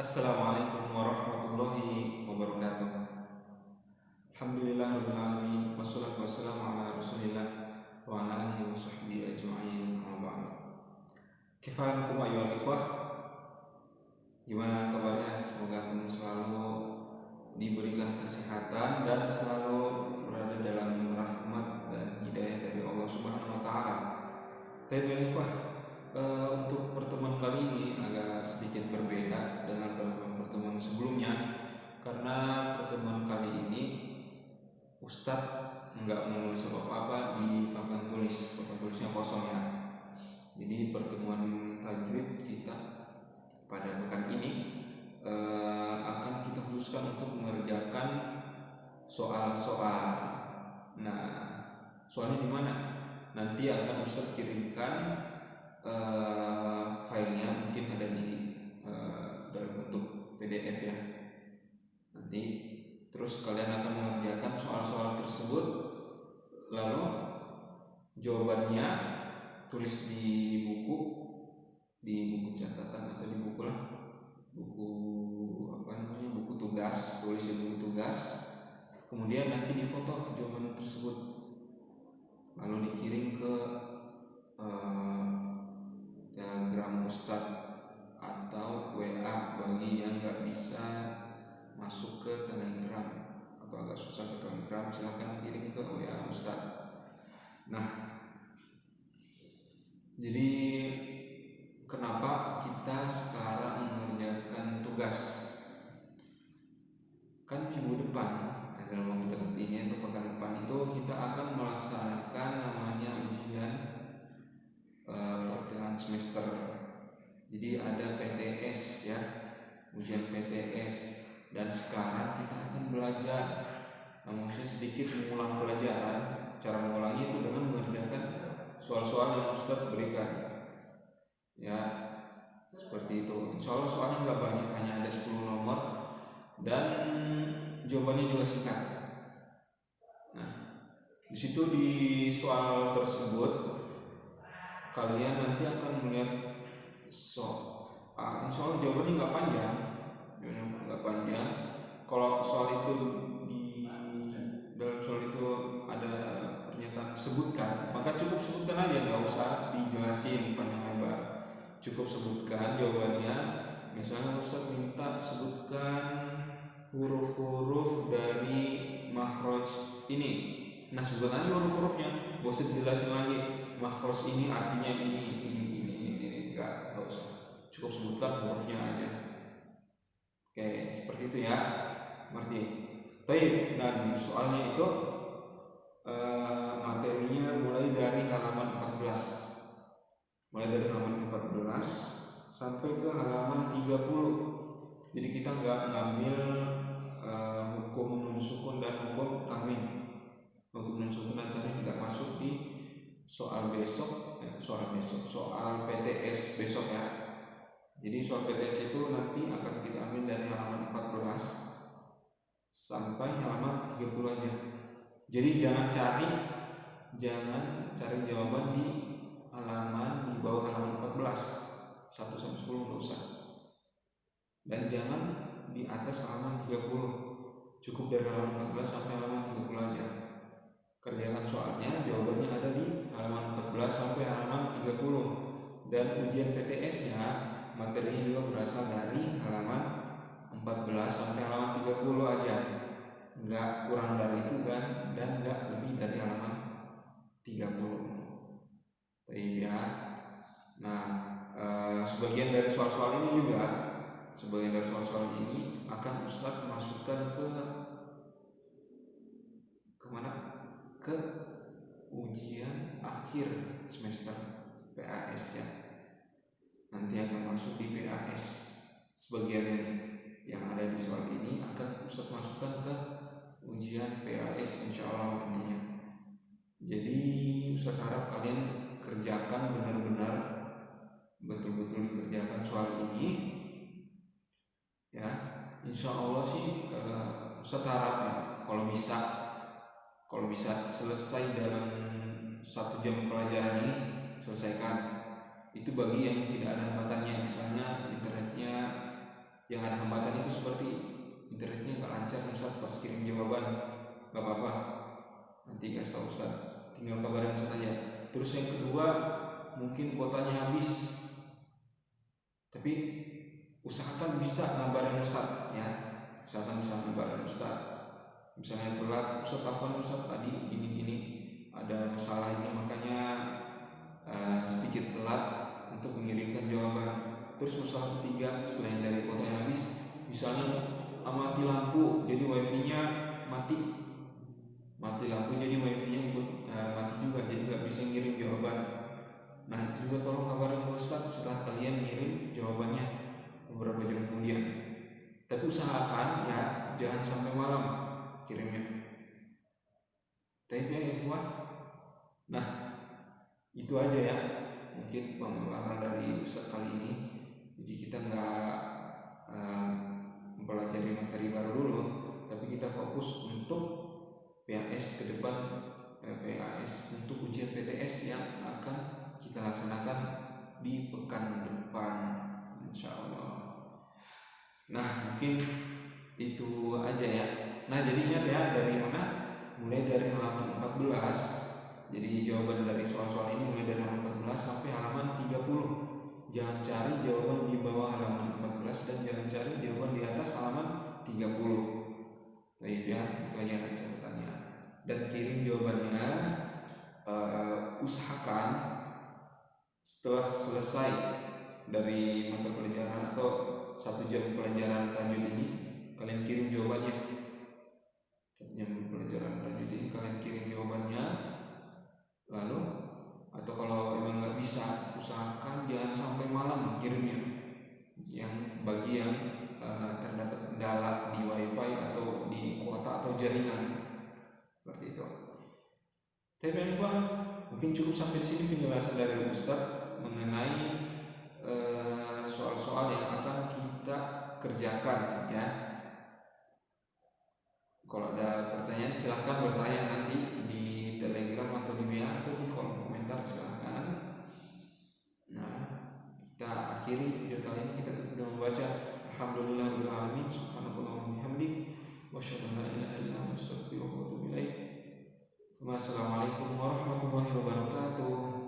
Assalamualaikum warahmatullahi wabarakatuh. Alhamdulillahirabbil alamin wassalatu wassalamu ala Rasulillah wa ala alihi wa sahbihi ajma'in. Amma ba'du. Kaifa ayyuhal ikhwah? Gimana kabarnya? Semoga antum selalu diberikan kesehatan dan selalu berada dalam rahmat dan hidayah dari Allah Subhanahu wa taala. Tayyib ikhwah, untuk pertemuan kali ini agak sedikit berbeda dengan pertemuan sebelumnya, karena pertemuan kali ini Ustadz nggak menulis apa-apa di papan tulisnya kosong ya. Jadi pertemuan tajwid kita pada pekan ini akan kita khususkan untuk mengerjakan soal-soal. Nah, soalnya di mana? Nanti akan Ustadz kirimkan filenya, mungkin ada di dalam bentuk PDF ya. Nanti terus kalian akan mengerjakan soal-soal tersebut, lalu jawabannya tulis di buku catatan atau di buku buku tugas, tulis di buku tugas. Kemudian nanti difoto jawaban tersebut, lalu dikirim ke Telegram Ustadz atau WA bagi yang nggak bisa masuk ke Telegram atau agak susah ke Telegram, silahkan kirim ke WA Ustadz. Nah, jadi kenapa kita sekarang mengerjakan tugas? Kan minggu depan, dalam waktu dekat ini atau pekan depan itu kita akan melaksanakan namanya ujian pertengahan semester. Jadi ada PTS ya, ujian PTS, dan sekarang kita akan belajar. Maksudnya sedikit mengulang pelajaran. Cara mengulangnya itu dengan mengerjakan soal-soal yang Ustadz berikan. Ya, seperti itu. Insya Allah soalnya nggak banyak, hanya ada 10 nomor dan jawabannya juga singkat. Nah, di situ di soal tersebut kalian nanti akan melihat insya Allah jawabannya nggak panjang. Kalau soal itu dalam soal itu ada pernyataan sebutkan, maka cukup sebutkan aja, nggak usah dijelasin panjang lebar. Cukup sebutkan jawabannya. Misalnya Ustaz minta sebutkan huruf-huruf dari makhraj ini. Nah, sebutkan aja huruf-hurufnya, gak usah dijelasin lagi makhraj ini artinya ini. Enggak usah, cukup sebutkan hurufnya aja. Oke, seperti itu ya, ngerti? Baik, dan soalnya itu materinya mulai dari halaman 14 sampai ke halaman 30. Jadi kita nggak ngambil hukum nun sukun dan hukum tanwin. Hukum nun sukun dan tanwin nggak masuk di soal PTS besok ya. Jadi soal PTS itu nanti akan kita ambil dari halaman 14 sampai halaman 30 aja. Jadi jangan cari jawaban di bawah halaman 14, 1 sampai 10 nggak usah. Dan jangan di atas halaman 30, cukup dari halaman 14 sampai halaman 30 aja. Kerjakan soalnya, jawabannya ada di halaman 14 sampai halaman 30. Dan ujian PTS-nya materinya juga berasal dari halaman 14 sampai halaman 30 aja. Nggak kurang dari itu kan, dan nggak lebih dari halaman 30. Baik ya. Nah, sebagian dari soal-soal ini akan Ustadz masukkan ke ujian akhir semester PAS ya. Nanti akan masuk di PAS. Sebagian yang ada di soal ini akan Ustadz masukkan ke ujian PAS insya Allah nantinya. Jadi Ustadz harap kalian kerjakan benar-benar, betul-betul dikerjakan soal ini ya. Insya Allah sih Ustadz harap ya, kalau bisa selesai dalam 1 jam pelajaran ini, selesaikan. Itu bagi yang tidak ada hambatannya, misalnya internetnya yang ada hambatan itu seperti internetnya nggak lancar Ustaz pas kirim jawaban. Gak apa-apa, nanti kasih tahu Ustaz, tinggal kabarin Ustaz aja. Terus yang kedua, mungkin kuotanya habis, tapi usahakan bisa ngabarin Ustaz ya, usahakan bisa ngabarin Ustaz. Misalnya telat, Ustaz telepon Ustaz tadi gini-gini, ada masalah ini makanya sedikit telat untuk mengirimkan jawaban. Terus masalah ketiga, selain dari kuota yang habis, misalnya mati lampu jadi wifi-nya mati lampu jadi wifi-nya ikut mati juga, jadi nggak bisa ngirim jawaban. Nah itu juga tolong kabarin Ustaz setelah kalian ngirim jawabannya beberapa jam kemudian. Tapi usahakan ya jangan sampai malam kirimnya. Tapi ya ikhwah, nah itu aja ya mungkin pembahasan dari Ustaz kali ini. Jadi kita nggak mempelajari materi baru dulu, tapi kita fokus untuk PAS ke depan, PAS untuk ujian PTS yang akan kita laksanakan di pekan depan insya Allah. Nah mungkin itu aja ya. Nah jadi ingat ya, dari mana? Mulai dari halaman 14. Jadi jawaban dari soal-soal ini mulai dari halaman 14 sampai halaman 30. Jangan cari jawaban di bawah halaman 14 dan jangan cari jawaban di atas halaman 30. Baik ya, itu aja catatannya. Dan kirim jawabannya, usahakan setelah selesai dari mata pelajaran atau 1 jam pelajaran tajwid ini, kalian kirim jawabannya. 1 jam pelajaran tajwid ini kalian kirim jawabannya. Lalu atau kalau emang nggak bisa, usahakan jangan sampai malam kirimnya. Yang bagi yang terdapat kendala di wifi atau di kuota atau jaringan seperti itu. Tapi mungkin cukup sampai di sini penjelasan dari Ustaz mengenai soal-soal yang akan kita kerjakan ya. Kalau ada pertanyaan silahkan bertanya nanti di Telegram atau di WA atau di kolom komentar, silahkan. Nah kita akhiri video kali ini, kita tutup dengan membaca Alhamdulillahirabbil alamin, subhanakallahumma bihamdik, wa asyhadu an la ilaha illa anta astaghfiruka wa atubu ilaik. Wassalamualaikum warahmatullahi wabarakatuh.